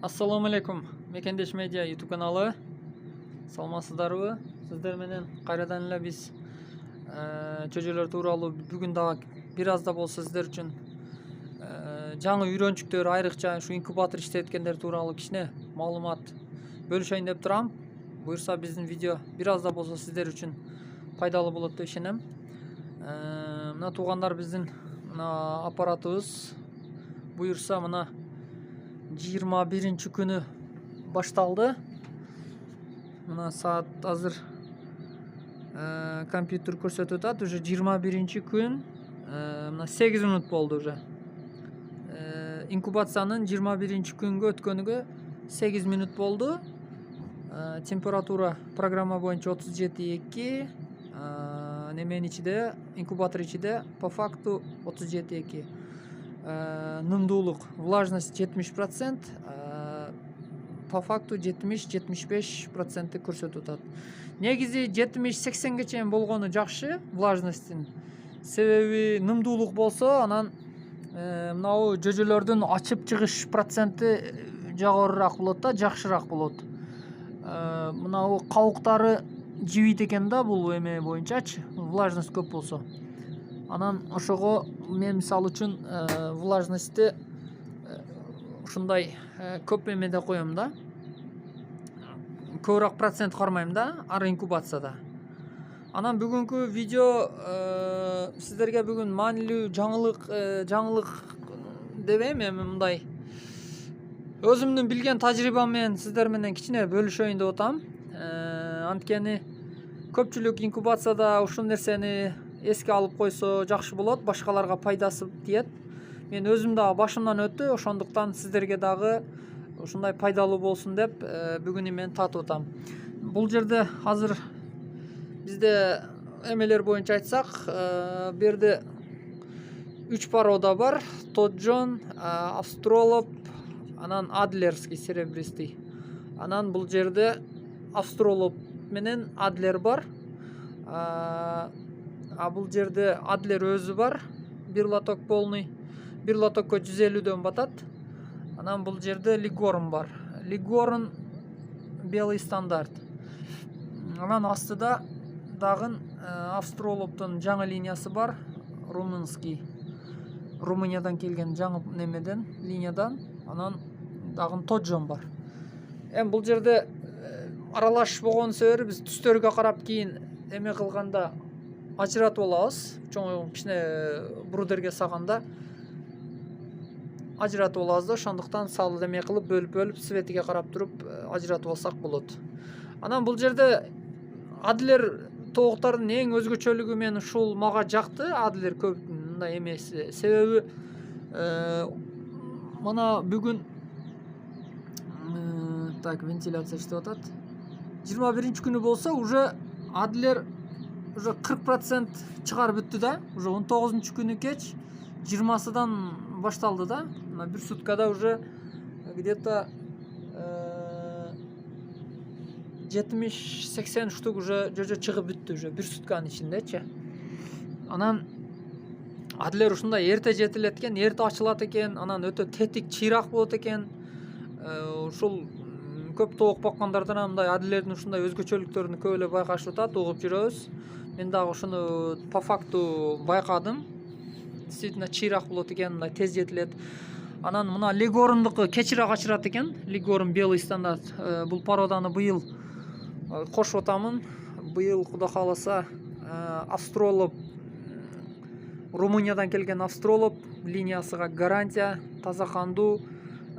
Assalamu alaikum. Мекендеш медиа YouTube каналы. Саламатсыздарбы? Сиздер менен кайрадан эле биз чөжөлөр тууралуу бүгүн дагы бир аз да болсо сиздер үчүн жаңы үйрөнчүктөр, айрыкча ушу инкубатор иштеткендер тууралуу кичине маалымат бөлүшөйүн деп турам. Буюрса биздин видео бир аз да болсо сиздер үчүн пайдалуу болот деп ишенем. Мына туугандар, биздин мына аппаратыбыз буюрса мына 21 күнү башталды. Мына саат азыр компьютер көрсөтүп атат. Уже 21 күн, мына 8 минут болду уже. Инкубациянын 21 күнгө өткөнүгө 8 минут болду. Температура программа боюнча 37,2, неменин ичиде, инкубатор ичиде по факту 37,2. Нымдуулук, влажность 70%, по факту 70-75% көрсөтүп атат. Негизи 70-80ге чейин болгону жакшы влажностьтин. Себеби нымдуулук болсо, анан мынау жөжөлөрдүн ачып чыгыш проценти жогорураак болот да, жакшыраак болот. Мынау кабуктары жибийт экен да бул эме боюнчачы, влажность көп болсо. Анан ошого мен мисалы үчүн влажностьти ушундай көп эмеде коем да. Көбүрөөк процент кармайм да ар инкубацияда. Анан бүгүнкү видео сиздерге бүгүн маанилүү жаңылык дебейм, эми мындай өзүмдүн билген тажрыйбам менен сиздер менен кичине бөлүшөйүн деп атам. Анткени көпчүлүк инкубацияда ушул нерсени эске алып койсо жакшы болот, башкаларга пайдасы тиет. Мен өзүм дагы башымдан өттү, ошондуктан сиздерге дагы ушундай пайдалуу болсун деп бүгүн мен татып атам. Бул жерде азыр бизде эмелер боюнча айтсак, бу жерде 3 порода бар: Тоджон, Австралоп, анан Адлерский серебристый. Анан бул жерде Австралоп менен Адлер бар. Бул жерде Адлер өзү бар, бир лоток полный, бир лотокко 150дөн батат. Анан бул жерде Лигорн бар. Лигорн белый стандарт. Анан астыда дагы Австралоптун жаңы линиясы бар, румынский. Румыниядан келген жаңы немеден, линиядан. Анан дагы Тоджон бар. Эми бул жерде аралаш болгон себеби биз түстөргө карап кийин эме кылганда ажыратып алабыз. Чоң кичине брудерге саганда ажыратып алабыз да, ошондуктан салып эме кылып бөлүп светиге карап туруп ажыратып алсак болот. Анан бул жерде Адлер тоогуттардын эң өзгөчөлүгү, мен ушул мага жакты, Адлер көп мындай эмеси. Себеби мына бүгүн так вентиляция иштеп атат. 21 күнү болсо уже Адлер уже 40% чыгарып бүттү да. Уже 19 күнү кеч 20сыдан башталды да. Мына бир суткада уже где-то 70-80 штук уже жөжө чыгып бүттү уже бир сутканын ичиндечи. Анан Адлер ушундай эрте жетилет экен, эрте ачылат экен, анан өтө тетик, чыйрак болот экен. Ушул көп тоок баккандардан мындай Адлердин ушундай өзгөчөлүктөрүн көп эле байкашып атат, угуп жүрөбүз. Мен дагы ушуну по факту байкадым. Действительно чыйрак болот экен, мындай тез жетилет. Анан мына Лигорндуку кечирээк ачырат экен. Лигорн белый стандарт. Бул породаны быйыл кошуп атамын. Быйыл Кудай кааласа Австралоп, Румыниядан келген Австралоп линиясыга гарантия, таза кандуу.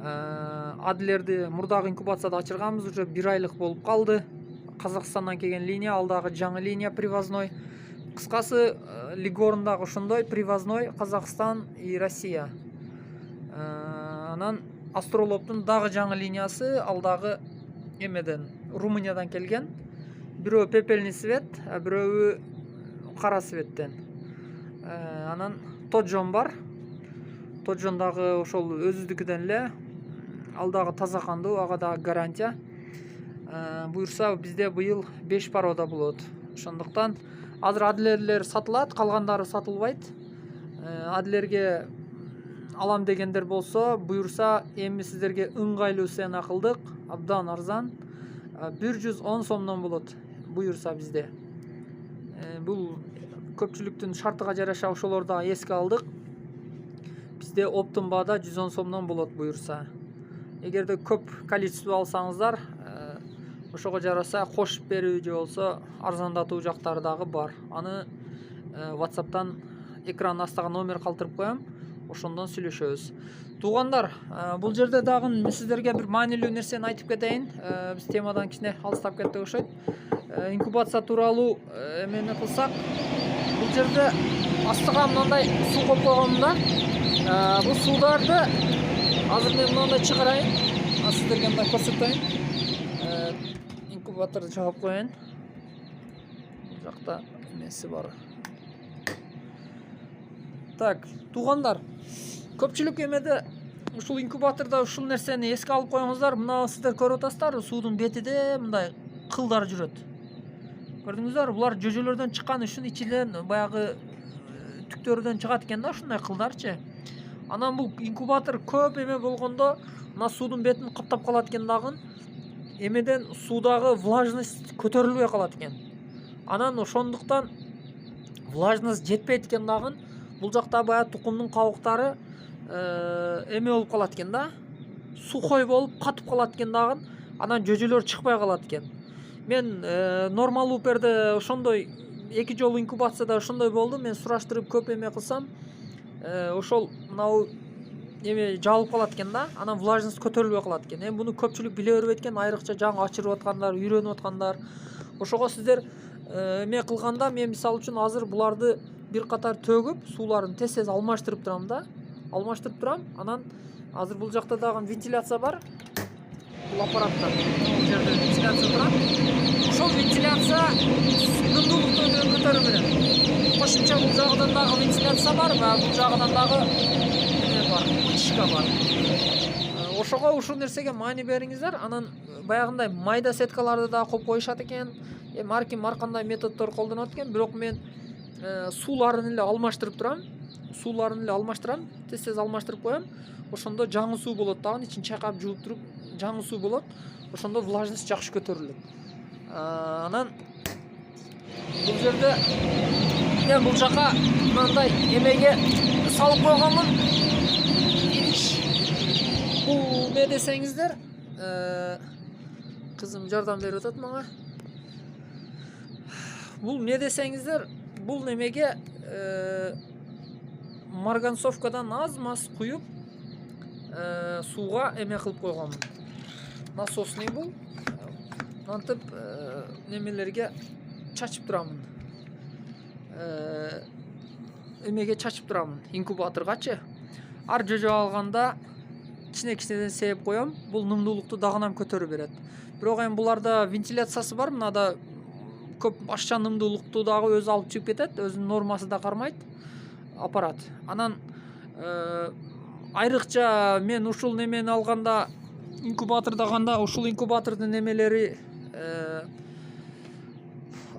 Адлерди мурдагы инкубацияда ачырганбыз, уже 1 айлык болуп калды. Казакстандан келген линия, ал дагы жаңы линия, привозной. Кыскасы Лигорн дагы ошондой, привозной, Казакстан и Россия. Анан Австралоптун дагы жаңы линиясы, ал дагы эмеден, Румыниядан келген. Бирөө пепельный цвет, а бирөө кара цветтен. Анан Тоджон бар. Тоджон дагы ошол өзүдүкүдөн эле. Ал дагы таза кандуу, ага дагы гарантия. Буюрса бизде быйыл 5 порода болот. Ошондуктан азыр Адлерлер сатылат, калгандары сатылбайт. Адлерге алам дегендер болсо, буюрса эми сиздерге ыңгайлуу сыянак кылдык, абдан арзан. 110 сомдон болот буюрса бизде. Бул көпчүлүктүн шартыга жараша ошолорду да эске алдык. Бизде оптом баада 110 сомдон болот буюрса. Эгерде көп количество алсаңыздар, ошого жараса кошуп берүү же болсо арзандатуу жактары дагы бар. Аны WhatsApp'тан экран астыга номер калтырып коем, ошондон сүйлөшөбүз. Туугандар, бул жерде дагы мен сиздерге бир маанилүү нерсени айтып кетейин. Биз темадан кичине алыстап кеттик окшойт. Инкубация тууралуу эмени кылсак, бул жерде астыга мындай суу коюп койгонмун да. Бул суударды азыр мен мындай чыгарайын. Сиздерге мындай көрсөтөйүн. Инкубаторду жаап коеюн. Бул жакта эмеси бар. Так, туугандар, көпчүлүк эмеде ушул инкубатордо ушул нерсени эске алып коюңуздар. Мына сиздер көрүп атасыздар, суудун бетиде мындай кылдар жүрөт. Көрдүңүздөр, булар жөжөлөрдөн чыккан үчүн ичинен баягы түктөрүдөн чыгат экен да ушундай кылдарчы. Анан бул инкубатор көп эме болгондо мына суудун бетин каптап калат экен дагы. Эмеден суудагы влажность көтөрүлбөй калат экен. Анан ошондуктан влажность жетпейт экен дагы. Бул жакта баягы тукумдун кабыктары эме болуп калат экен да. Сухой болуп катып калат экен дагы. Анан жөжөлөр чыкпай калат экен. Мен нормалдуу перде ошондой 2 жолу инкубацияда ошондой болду. Мен сураштырып көп эме кылсам, ошол мынау эме жабылып калат экен да. Анан влажность көтөрүлбөй калат экен. Эми буну көпчүлүк биле бербейт экен, айрыкча жаңы ачырып аткандар, үйрөнүп аткандар. Ошого сиздер эме кылганда мен мисалы үчүн азыр буларды бир катар төгүп, сууларын тез алмаштырып турам да. Алмаштырып турам. Анан азыр бул жакта дагы вентиляция бар. Бул аппаратта бул жерде вентиляция турат. Ошол вентиляция нымдуулукту көтөрүп берет. Кошумча бул жагынан дагы вентиляция бар, бул жагынан дагы эме бар, вытяжка бар. Ошого ушул нерсеге маани бериңиздер. Анан баягындай майда сеткаларды да коюп коюшат экен. Эми ар ким ар кандай методдор колдонот экен, бирок мен сууларын эле алмаштырып турам. Сууларын эле алмаштырам, тез алмаштырып коем. Ошондо жаңы суу болот дагы, ичин чайкап жууп туруп жаңы суу болот. Ошондо влажность жакшы көтөрүлөт. Анан бул жерде мен бул жака мындай эмеге салып койгонмун. Бул эмне десеңиздер, кызым жардам берип атат мага. Бул эмне десеңиздер, бул немеге марганцовкадан аз-маз куюп сууга эме кылып койгонмун. Насосный бул. Мынтип немелерге чачып турамын. Эмеге чачып турамын, инкубаторгачы. Ар жөжө алганда кичине-кичинеден себеп коем. Бул нымдуулукту дагынам көтөрүп берет. Бирок эми буларда вентиляциясы бар, мынада көп ашча нымдуулукту дагы өзү алып чыгып кетет, өзүнүн нормасы да кармайт аппарат. Анан айрыкча мен ушул немени алганда, инкубаторду алганда, ушул инкубатордун немелери,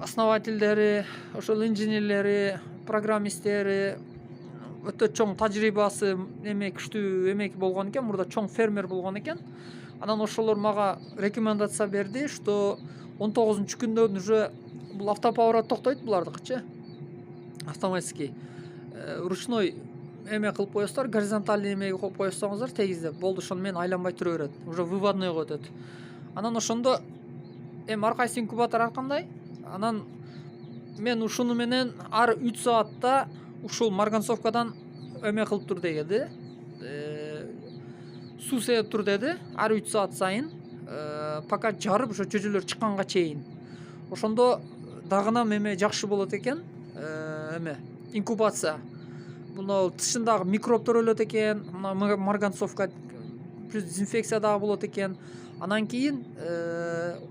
основательдери, ошол инженерлери, программисттери өтө чоң тажрыйбасы эме күчтүү эмек болгон экен, мурда чоң фермер болгон экен. Анан ошолор мага рекомендация берди, что 19-күндөн уже бул автоповорот токтойт булардыкычы. Автоматический. Ручной эме кылып коесуздар, горизонтальный эмеге коюп коесуңуздар, тегиздеп болду, ошону менен айланбай тура берет. Уже выводнойго өтөт. Анан ошондо эми ар кайсы инкубатор ар кандай. Анан мен ушуну менен ар 3 саатта ушул марганцовкадан эме кылып тур деди. Суу сееп тур деди, ар 3 саат сайын, пока жарып ошо жөжөлөр чыкканга чейин. Ошондо дагынам эме жакшы болот экен, эме инкубация. Муну тышындагы микробтор өлөт экен, мына марганцовка плюс дезинфекция дагы болот экен. Анан кийин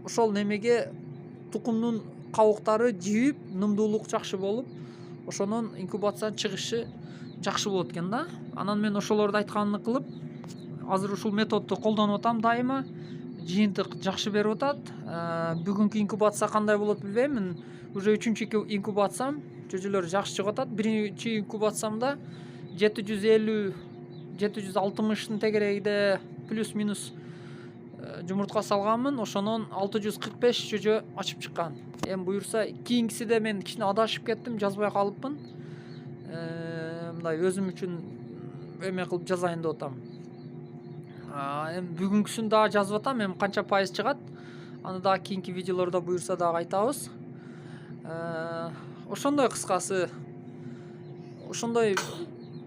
ошол немеге тукумдун кабыктары жийип, нымдуулук жакшы болуп, ошонун инкубациянын чыгышы жакшы болот экен да. Анан мен ошолорду айтканын кылып, азыр ушул методду колдонуп атам дайыма. Жыйынтык жакшы берип атат. Бүгүнкү инкубация кандай болот билбейм. Уже 3-чү инкубациям, жөжөлөр жакшы чыгып атат. Биринчи инкубациямда 750 760 тегерегиде плюс минус жумуртка салганмын. Ошонун 645 жүжө ачып чыккан. Эми буюрса кийинкисиде мен кичине адашып кеттим, жазбай калыпмын. Мындай өзүм үчүн эме кылып жазайын деп атам. Эми бүгүнкүсүн дагы жазып атам. Эми канча пайыз чыгат? Аны дагы кийинки видеолордо буюрса дагы айтабыз. Ошондой кыскасы. Ошондой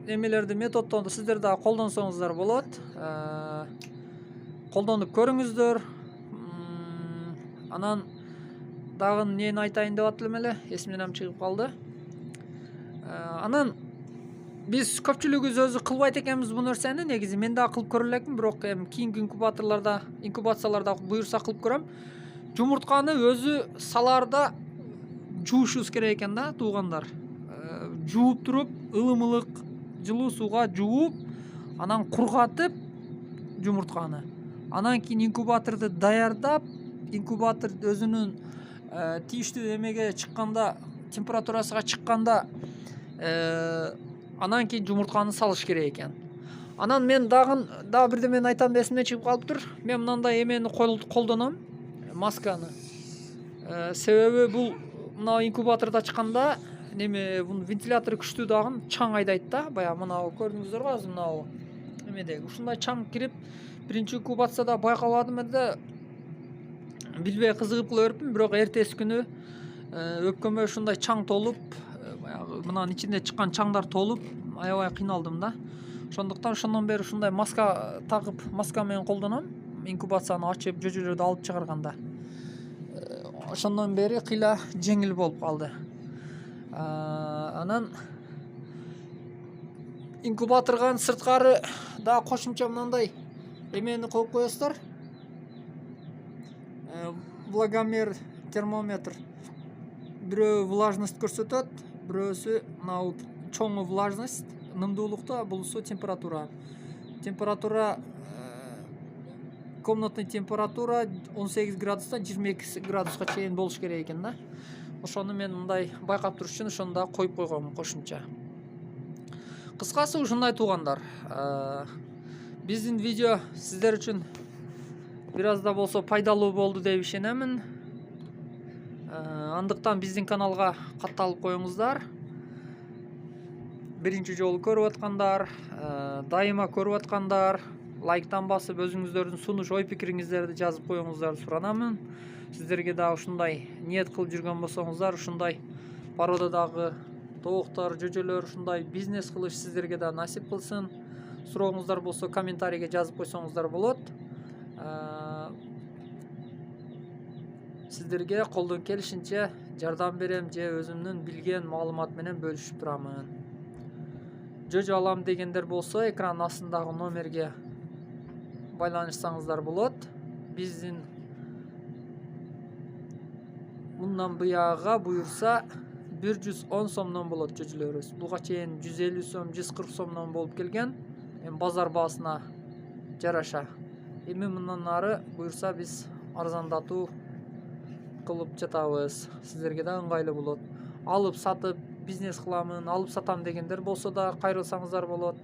эмелерди, методдорду сиздер дагы колдонсоңуздар болот. Колдонуп көрүңүздөр. Анан дагы эмнени айтайын деп аттым эле, эсимден чыгып калды. Анан биз көпчүлүгүбүз өзү кылбайт экенбиз бу нерсени. Негизи мен дагы кылып көрө элекмин, бирок эми кийинки инкубацияларда буюрса кылып көрөм. Жумуртканы өзү салаарда жуушубуз керек экен да, туугандар. Жууп туруп, ылымылык жылуу сууга жууп, анан кургатып жумуртканы. Анан кийин инкубаторду даярдап, инкубатор өзүнүн тийиштүү эмеге чыкканда, температурасына чыкканда, анан кийин жумуртканы салыш керек экен. Анан мен дагы бирдемени айтам деп эсимден чыгып калыптыр. Мен мындай эмени колдоном, масканы. Себеби бул мына инкубаторда чыкканда неме бунун вентилятору күчтүү дагы чаң айдайт да. Баягы мынау көрдүңүздөр го азыр мынау эмедеги. Ушундай чаң кирип, биринчи инкубацияда байкабадым эле, билбей кызыгып кала бериппин, бирок эртеси күнү өпкөмө ушундай чаң толуп, баягы мынанын ичинде чыккан чаңдар толуп, аябай кыйналдым да. Ошондуктан ошондон бери ушундай маска тагып, маска менен колдоном, инкубацияны ачып, жөжөлөрдү алып чыгарганда. Ошондон бери кыйла жеңил болуп калды. Анан инкубаторга сырткары дагы кошумча мындай эмени коюп коесуздар. Влагомер, термометр. Бирөө влажность көрсөтөт, бирөөсү мына чоңу влажность, нымдуулукта, булусу температура. Температура комнатный температура 18 градустан 22 градуска чейин болуш керек экен да. Ошону мен мындай байкап туруш үчүн ошону да коюп койгом кошумча. Кыскасы ушундай туугандар. Биздин видео сиздер үчүн бир аз да болсо пайдалуу болду деп ишенемин. Андыктан биздин каналга катталып коюңуздар. Биринчи жолу көрүп аткандар, дайыма көрүп аткандар, лайктан басып өзүңүздөрдүн сунуш ой пикириңиздерди жазып коюңуздарды суранамын. Сиздерге дагы ушундай ниет кылып жүргөн болсоңуздар, ушундай породадагы тооктор, жөжөлөр ушундай бизнес кылыш сиздерге да насип кылсын. Сурооңуздар болсо комментарийге жазып койсоңуздар болот. Сиздерге колдон келишинче жардам берем же өзүмдүн билген маалымат менен бөлүшүп турамын. Жөжө алам дегендер болсо экрандын астындагы номерге байланышсаңыздар болот. Биздин мындан буяга буюрса 110 сомдон болот жөжөлөрүбүз. Буга чейин 150 сом, 140 сомдон болуп келген. Базар баасына жараша. Эми мындан ары буюрса биз арзандатуу кылып жатабыз. Сиздерге да ыңгайлуу болот. Алып сатып бизнес кыламын, алып сатам дегендер болсо да кайрылсаңыздар болот.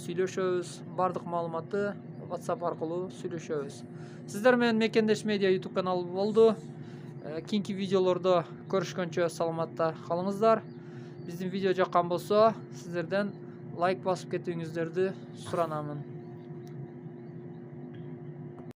Сүйлөшөбүз. Бардык маалыматты WhatsApp аркылуу сүйлөшөбүз. Сиздер менен Мекендеш медиа YouTube каналы болду. Кийинки видеолордо көрүшкөнчө саламатта калыңыздар. Биздин видео жаккан болсо, сиздерден лайк басып кетүүңүздөрдү суранамын.